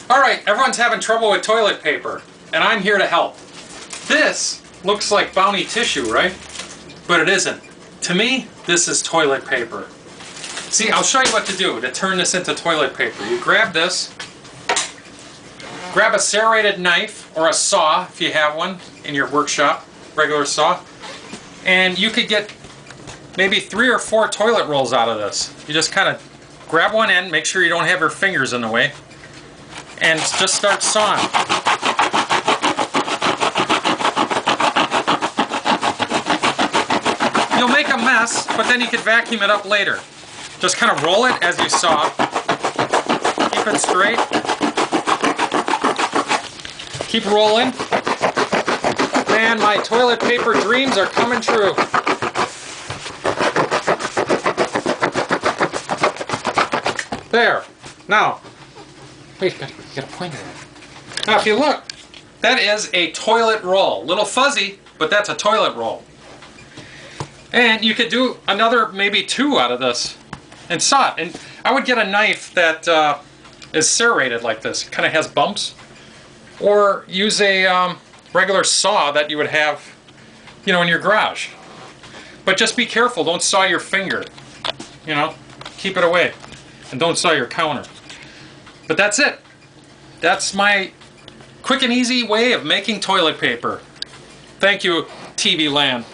Alright, everyone's having trouble with toilet paper, and I'm here to help. This looks like Bounty tissue, right? But it isn't. To me, this is toilet paper. See, I'll show you what to do to turn this into toilet paper. You grab this, grab a serrated knife or a saw if you have one in your workshop, regular saw, and you could get maybe 3 or 4 toilet rolls out of this. You just kind of grab one end, make sure you don't have your fingers in the way, and just start sawing. You'll make a mess, but then you can vacuum it up later. Just kind of roll it as you saw. Keep it straight. Keep rolling. Man, my toilet paper dreams are coming true. There. Now, wait, you gotta point it at. Now, if you look, that is a toilet roll. Little fuzzy, but that's a toilet roll. And you could do another, maybe 2 out of this and saw it. And I would get a knife that is serrated like this, kind of has bumps, or use a regular saw that you would have, you know, in your garage. But just be careful, don't saw your finger. You know, keep it away. And don't saw your counter. But that's it. That's my quick and easy way of making toilet paper. Thank you, TV Land.